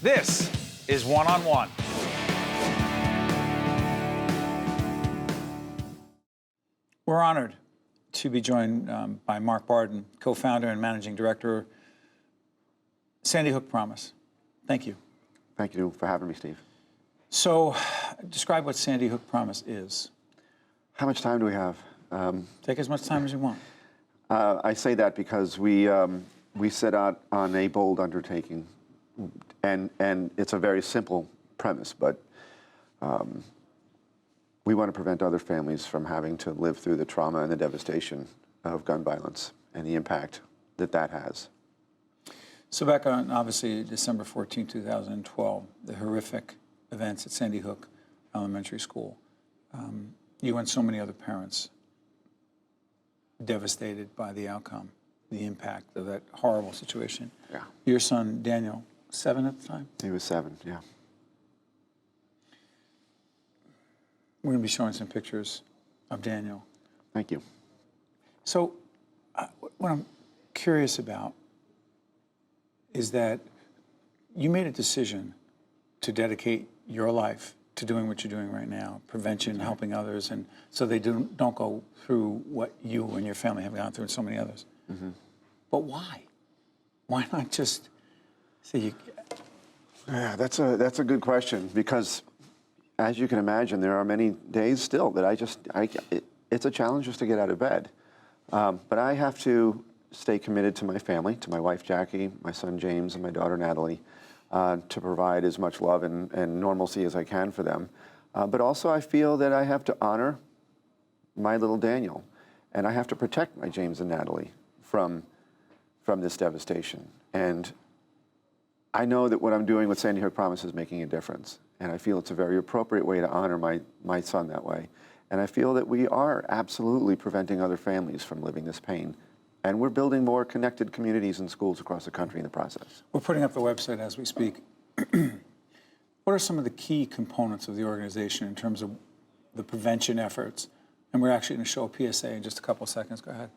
This is One on One. We're honored to be joined by Mark Barden, co-founder and managing director, Sandy Hook Promise. Thank you. Thank you for having me, Steve. So, describe what Sandy Hook Promise is. How much time do we have? Take as much time as you want. I say that because we set out on a bold undertaking, and it's a very simple premise, but we want to prevent other families from having to live through the trauma and the devastation of gun violence and the impact that that has. So back on, obviously, December 14, 2012, the horrific events at Sandy Hook Elementary School, you and so many other parents devastated by the outcome, the impact of that horrible situation. Yeah. Your son, Daniel, 7 at the time? He was 7, yeah. We're going to be showing some pictures of Daniel. Thank you. So what I'm curious about is that you made a decision to dedicate your life to doing what you're doing right now, prevention, helping others, and so they don't go through what you and your family have gone through and so many others. Mm-hmm. But why? Why not just say Yeah, that's a good question, because as you can imagine, there are many days still that it's a challenge just to get out of bed. But I have to stay committed to my family, to my wife, Jackie, my son, James, and my daughter, Natalie, to provide as much love and normalcy as I can for them. But also I feel that I have to honor my little Daniel, and I have to protect my James and Natalie from this devastation. And I know that what I'm doing with Sandy Hook Promise is making a difference, and I feel it's a very appropriate way to honor my son that way. And I feel that we are absolutely preventing other families from living this pain. And we're building more connected communities and schools across the country in the process. We're putting up the website as we speak. What are some of the key components of the organization in terms of the prevention efforts? And we're actually going to show a PSA in just a couple of seconds. Go ahead.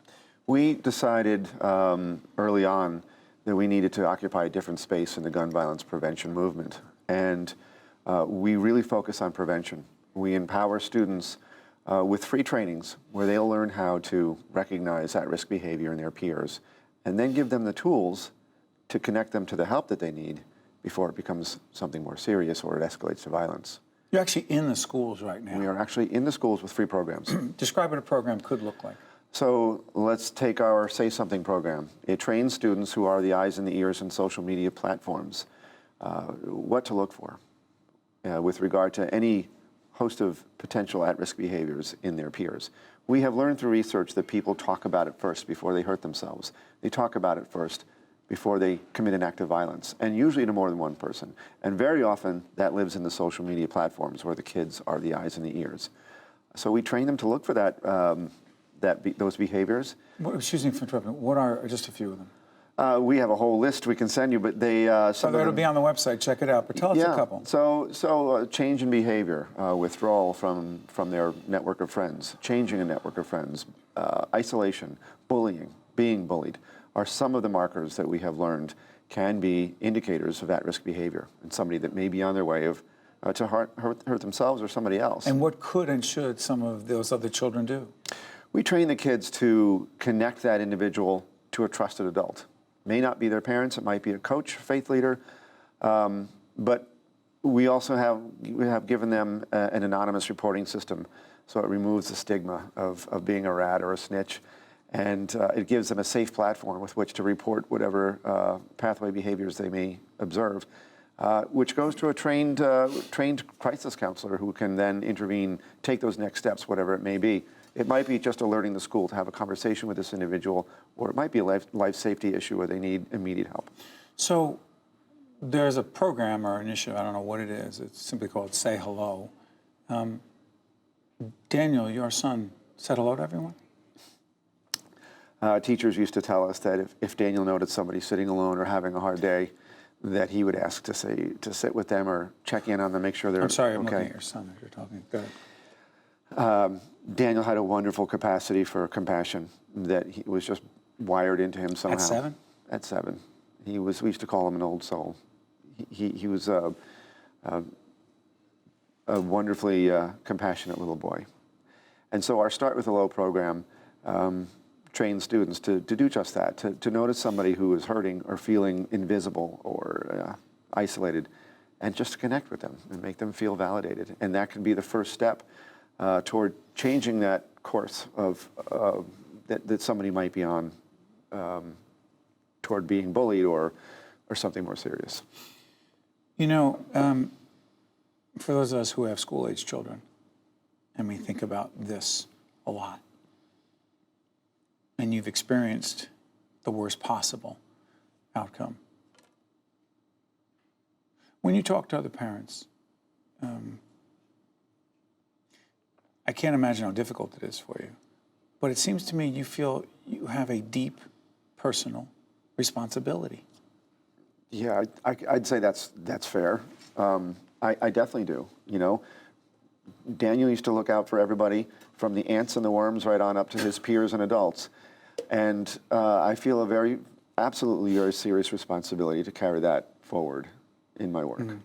We decided early on that we needed to occupy a different space in the gun violence prevention movement. And we really focus on prevention. We empower students with free trainings where they'll learn how to recognize at-risk behavior in their peers, and then give them the tools to connect them to the help that they need before it becomes something more serious or it escalates to violence. You're actually in the schools right now. We are actually in the schools with free programs. Describe what a program could look like. So let's take our Say Something program. It trains students who are the eyes and the ears in social media platforms what to look for with regard to any host of potential at-risk behaviors in their peers. We have learned through research that people talk about it first before they hurt themselves. They talk about it first before they commit an act of violence, and usually to more than one person. And very often that lives in the social media platforms where the kids are the eyes and the ears. So we train them to look for those behaviors. Excuse me for interrupting. What are just a few of them? We have a whole list we can send you, but it'll be on the website. Check it out. But tell us a couple. So change in behavior, withdrawal from their network of friends, changing a network of friends, isolation, bullying, being bullied, are some of the markers that we have learned can be indicators of at-risk behavior and somebody that may be on their way of to hurt themselves or somebody else. And what could and should some of those other children do? We train the kids to connect that individual to a trusted adult. May not be their parents, it might be a coach, faith leader, but we also have given them an anonymous reporting system, so it removes the stigma of being a rat or a snitch, and it gives them a safe platform with which to report whatever pathway behaviors they may observe, which goes to a trained crisis counselor who can then intervene, take those next steps, whatever it may be. It might be just alerting the school to have a conversation with this individual, or it might be a life safety issue where they need immediate help. So there's a program or initiative, I don't know what it is, it's simply called Say Hello. Daniel, your son, said hello to everyone? Teachers used to tell us that if Daniel noticed somebody sitting alone or having a hard day, that he would ask to sit with them or check in on them, make sure they're okay. I'm sorry, I'm looking at your son as you're talking. Go ahead. Daniel had a wonderful capacity for compassion that he was just wired into him somehow. At 7? At 7. We used to call him an old soul. He was a wonderfully compassionate little boy. And so our Start with the Low program trains students to do just that, to notice somebody who is hurting or feeling invisible or isolated, and just to connect with them and make them feel validated. And that can be the first step toward changing that course of that somebody might be on toward being bullied or something more serious. You know, for those of us who have school-age children, and we think about this a lot, and you've experienced the worst possible outcome. When you talk to other parents, I can't imagine how difficult it is for you, but it seems to me you feel you have a deep personal responsibility. Yeah, I'd say that's fair. I definitely do. You know, Daniel used to look out for everybody, from the ants and the worms right on up to his peers and adults. And I feel a absolutely very serious responsibility to carry that forward in my work. Mm-hmm.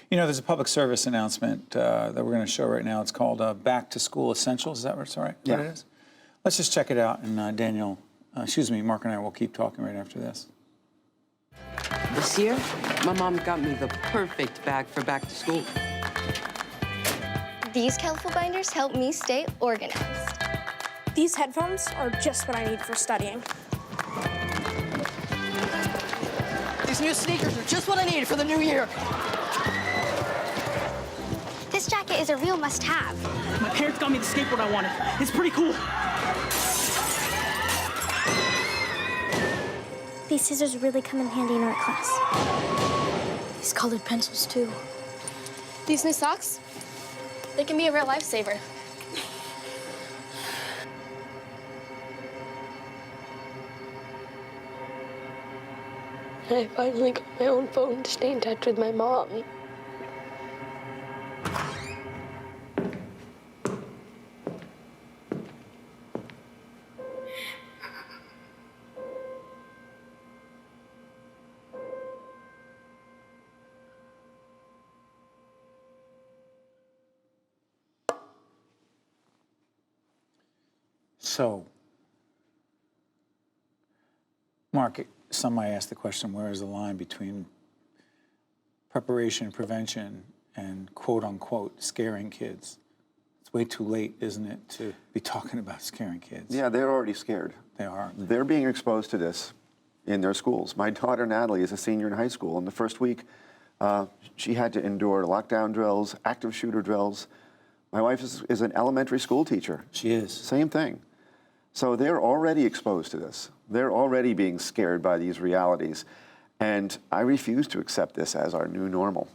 You know, there's a public service announcement that we're going to show right now. It's called Back to School Essentials. Is that what Yeah. it is? Let's just check it out. And Mark and I will keep talking right after this. This year, my mom got me the perfect bag for back to school. These colorful binders help me stay organized. These headphones are just what I need for studying. These new sneakers are just what I need for the new year. This jacket is a real must-have. My parents got me the skateboard I wanted. It's pretty cool. These scissors really come in handy in art class. These colored pencils, too. These new socks, they can be a real lifesaver. I finally got my own phone to stay in touch with my mom. So, Mark, some might ask the question, where is the line between preparation, prevention, and quote-unquote scaring kids? It's way too late, isn't it, to be talking about scaring kids? Yeah, they're already scared. They are. They're being exposed to this in their schools. My daughter, Natalie, is a senior in high school. In the first week, she had to endure lockdown drills, active shooter drills. My wife is an elementary school teacher. She is. Same thing. So they're already exposed to this. They're already being scared by these realities. And I refuse to accept this as our new normal.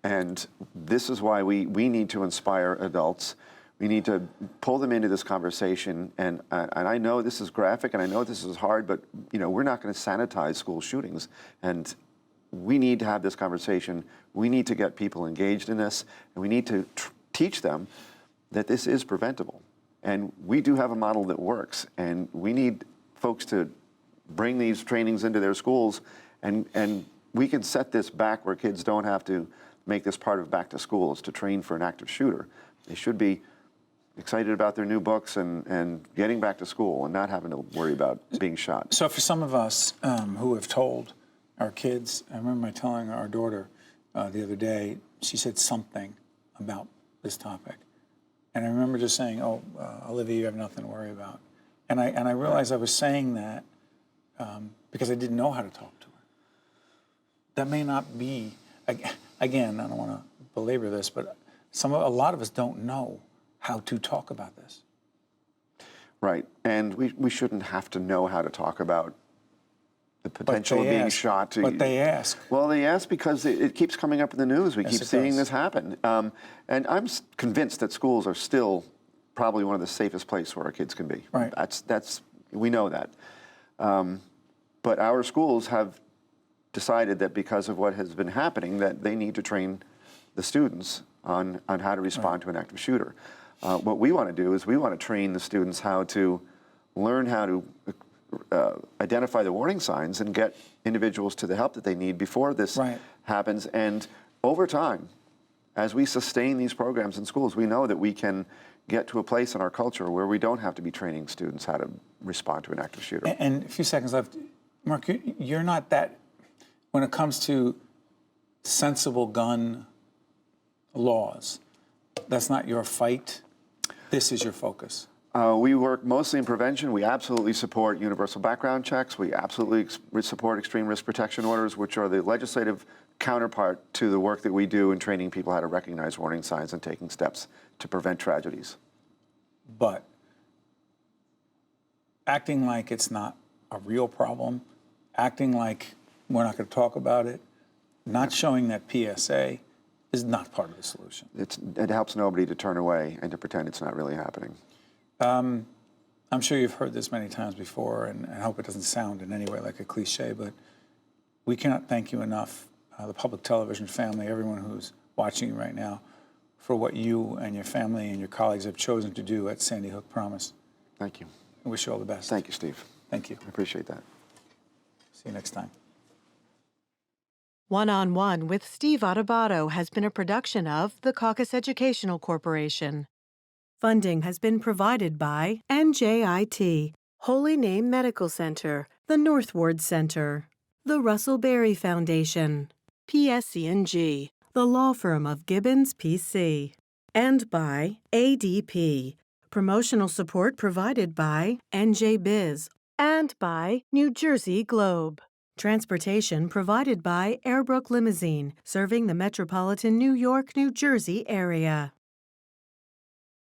And this is why we need to inspire adults. We need to pull them into this conversation. And I know this is graphic and I know this is hard, but you know, we're not going to sanitize school shootings. And we need to have this conversation. We need to get people engaged in this. And we need to teach them that this is preventable. And we do have a model that works, and we need folks to bring these trainings into their schools, and we can set this back where kids don't have to make this part of back to school, is to train for an active shooter. They should be excited about their new books and getting back to school and not having to worry about being shot. So for some of us who have told our kids, I remember telling our daughter the other day, she said something about this topic. And I remember just saying, oh, Olivia, you have nothing to worry about. And I realized I was saying that because I didn't know how to talk to her. That may not be, again, I don't want to belabor this, but a lot of us don't know how to talk about this. Right, and we shouldn't have to know how to talk about the potential of being shot. But they ask. Well, they ask because it keeps coming up in the news. We keep seeing this happen. And I'm convinced that schools are still probably one of the safest places where our kids can be. Right. We know that. But our schools have decided that because of what has been happening, that they need to train the students on how to respond to an active shooter. What we want to do is we want to train the students how to learn how to identify the warning signs and get individuals to the help that they need before this Right. happens. And over time, as we sustain these programs in schools, we know that we can get to a place in our culture where we don't have to be training students how to respond to an active shooter. And a few seconds left. Mark, you're not that, when it comes to sensible gun laws, that's not your fight. This is your focus. We work mostly in prevention. We absolutely support universal background checks. We absolutely support extreme risk protection orders, which are the legislative counterpart to the work that we do in training people how to recognize warning signs and taking steps to prevent tragedies. But acting like it's not a real problem, acting like we're not going to talk about it, not showing that PSA is not part of the solution. It helps nobody to turn away and to pretend it's not really happening. I'm sure you've heard this many times before, and I hope it doesn't sound in any way like a cliche, but we cannot thank you enough, the public television family, everyone who's watching you right now, for what you and your family and your colleagues have chosen to do at Sandy Hook Promise. Thank you. I wish you all the best. Thank you, Steve. Thank you. I appreciate that. See you next time. One-on-One with Steve Adubato has been a production of the Caucus Educational Corporation. Funding has been provided by NJIT, Holy Name Medical Center, the North Ward Center, the Russell Berry Foundation, PSC&G, the law firm of Gibbons PC, and by ADP. Promotional support provided by NJ Biz and by New Jersey Globe. Transportation provided by Airbrook Limousine, serving the metropolitan New York, New Jersey area.